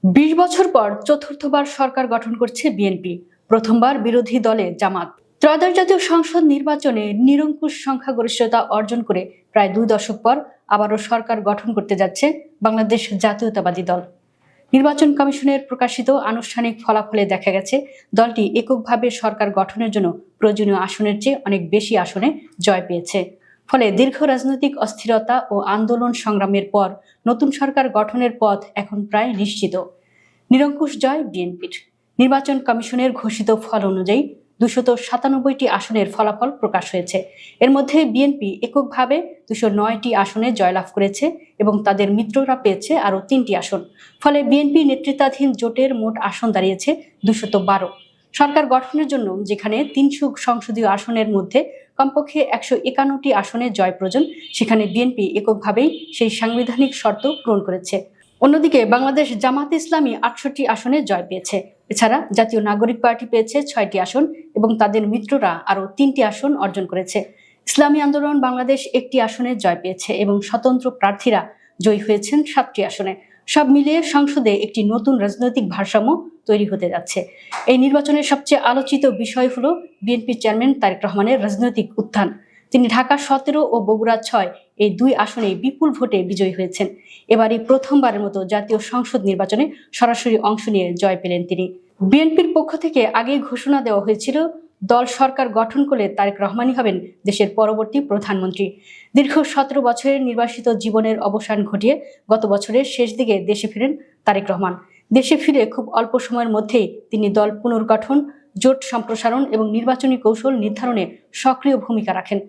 ২০ বছর পর চতুর্থবার সরকার গঠন করছে বিএনপি, প্রথমবার বিরোধী দলে জামাত। ত্রয়োদশ জাতীয় সংসদ নির্বাচনে নিরঙ্কুশ সংখ্যাগরিষ্ঠতা অর্জন করে প্রায় 2 দশক পর আবারও সরকার গঠন করতে যাচ্ছে বাংলাদেশ জাতীয়তাবাদী দল। নির্বাচন কমিশনের প্রকাশিত আনুষ্ঠানিক ফলাফলে দেখা গেছে দলটি এককভাবে সরকার গঠনের জন্য প্রয়োজনীয় আসনের চেয়ে অনেক বেশি আসনে জয় পেয়েছে। ফলে দীর্ঘ রাজনৈতিক অস্থিরতা ও আন্দোলন সংগ্রামের পর নতুন সরকার গঠনের পথ এখন প্রায় নিশ্চিত। নিরঙ্কুশ জয় বিএনপির। নির্বাচন কমিশনের ঘোষিত ফল অনুযায়ী 297টি আসনের ফলাফল প্রকাশ হয়েছে। এর মধ্যে বিএনপি এককভাবে 209টি আসনে জয়লাভ করেছে এবং তাদের মিত্ররা পেয়েছে আরও 3টি আসন। ফলে বিএনপি নেতৃত্বাধীন জোটের মোট আসন দাঁড়িয়েছে 212। সরকার গঠনের জন্য যেখানে 300 সংসদীয় আসনের মধ্যে কমপক্ষে 151টি আসনে জয় প্রয়োজন, সেখানে বিএনপি এককভাবেই সেই সাংবিধানিক শর্ত পূরণ করেছে। অন্যদিকে বাংলাদেশ জামাত ইসলামী 68টি আসনে জয় পেয়েছে। এছাড়া জাতীয় নাগরিক পার্টি পেয়েছে 6টি আসন এবং তাদের মিত্ররা আরও 3টি আসন অর্জন করেছে। ইসলামী আন্দোলন বাংলাদেশ 1টি আসনে জয় পেয়েছে এবং স্বতন্ত্র প্রার্থীরা জয়ী হয়েছেন 7টি আসনে। সব মিলিয়ে সংসদে একটি নতুন রাজনৈতিক ভারসাম্য তৈরি হতে যাচ্ছে। এই নির্বাচনের সবচেয়ে আলোচিত বিষয় হলো বিএনপি চেয়ারম্যান তারেক রহমানের রাজনৈতিক উত্থান। তিনি ঢাকা 17 ও বগুড়া 6 এই 2 আসনে বিপুল ভোটে বিজয়ী হয়েছেন। এবারই প্রথমবারের মতো জাতীয় সংসদ নির্বাচনে সরাসরি অংশ নিয়ে জয় পেলেন তিনি। বিএনপির পক্ষ থেকে আগেই ঘোষণা দেওয়া হয়েছিল, দল সরকার গঠন করলে তারেক রহমানই হবেন দেশের পরবর্তী প্রধানমন্ত্রী। দীর্ঘ 17 বছরের নির্বাসিত জীবনের অবসান ঘটিয়ে গত বছরের শেষ দিকে দেশে ফিরেন তারেক রহমান। দেশে ফিরে খুব অল্প সময়ের মধ্যেই তিনি দল পুনর্গঠন, জোট সম্প্রসারণ এবং নির্বাচনী কৌশল নির্ধারণে সক্রিয় ভূমিকা রাখেন।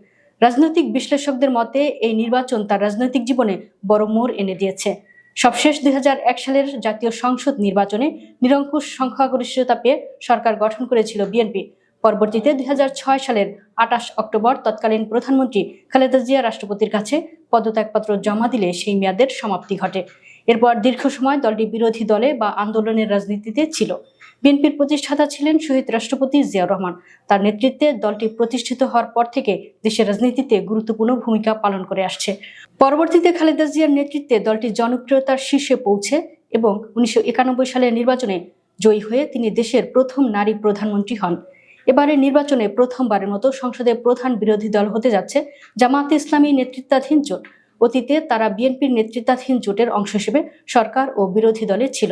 রাজনৈতিক বিশ্লেষকদের মতে এই নির্বাচন তার রাজনৈতিক জীবনে বড় মোড় এনে দিয়েছে। সবশেষ 2001 সালের জাতীয় সংসদ নির্বাচনে নিরঙ্কুশ সংখ্যাগরিষ্ঠতা পেয়ে সরকার গঠন করেছিল বিএনপি। পরবর্তীতে 2006 সালের 28 অক্টোবর তৎকালীন প্রধানমন্ত্রী খালেদা জিয়া রাষ্ট্রপতির কাছে পদত্যাগপত্র জমা দিলে সেই মেয়াদের সমাপ্তি ঘটে। এরপর দীর্ঘ সময় দলটি বিরোধী দলে বা আন্দোলনের রাজনীতিতে ছিল। বিএনপির প্রতিষ্ঠাতা ছিলেন শহীদ রাষ্ট্রপতি জিয়াউর রহমান। তার নেতৃত্বে দলটি প্রতিষ্ঠিত হওয়ার পর থেকে দেশের রাজনীতিতে গুরুত্বপূর্ণ ভূমিকা পালন করে আসছে। পরবর্তীতে খালেদা জিয়ার নেতৃত্বে দলটি জনপ্রিয়তার শীর্ষে পৌঁছে এবং 1991 সালের নির্বাচনে জয়ী হয়ে তিনি দেশের প্রথম নারী প্রধানমন্ত্রী হন। এবারের নির্বাচনে প্রথমবারের মতো সংসদে প্রধান বিরোধী দল হতে যাচ্ছে জামাত ইসলামী নেতৃত্বাধীন জোট। অতীতে তারা বিএনপির নেতৃত্বাধীন জোটের অংশ হিসেবে সরকার ও বিরোধী দলে ছিল,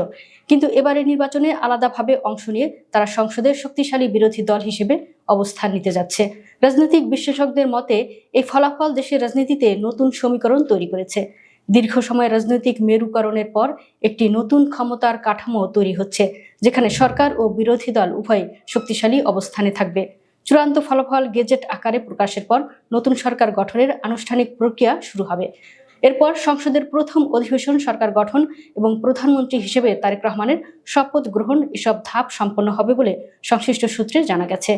কিন্তু এবারের নির্বাচনে আলাদাভাবে অংশ নিয়ে তারা সংসদের শক্তিশালী বিরোধী দল হিসেবে অবস্থান নিতে যাচ্ছে। রাজনৈতিক বিশ্লেষকদের মতে এই ফলাফল দেশের রাজনীতিতে নতুন সমীকরণ তৈরি করেছে। দীর্ঘ সময় রাজনৈতিক মেরুকরণের পর একটি নতুন ক্ষমতার কাঠামো তৈরি হচ্ছে, যেখানে সরকার ও বিরোধী দল উভয় শক্তিশালী অবস্থানে থাকবে। চূড়ান্ত ফলাফল গেজেট আকারে প্রকাশের পর নতুন সরকার গঠনের আনুষ্ঠানিক প্রক্রিয়া শুরু হবে। এরপর সংসদের প্রথম অধিবেশন, সরকার গঠন এবং প্রধানমন্ত্রী হিসেবে তারেক রহমানের শপথ গ্রহণ, এসব ধাপ সম্পন্ন হবে বলে সংশ্লিষ্ট সূত্রে জানা গেছে।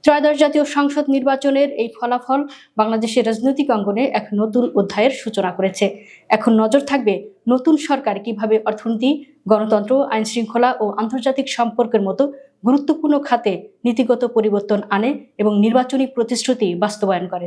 ত্রয়োদশ জাতীয় সংসদ নির্বাচনের এই ফলাফল বাংলাদেশের রাজনৈতিক অঙ্গনে এক নতুন অধ্যায়ের সূচনা করেছে। এখন নজর থাকবে নতুন সরকার কিভাবে অর্থনীতি, গণতন্ত্র, আইন শৃঙ্খলা ও আন্তর্জাতিক সম্পর্কের মতো গুরুত্বপূর্ণ খাতে নীতিগত পরিবর্তন আনে এবং নির্বাচনী প্রতিশ্রুতি বাস্তবায়ন করে।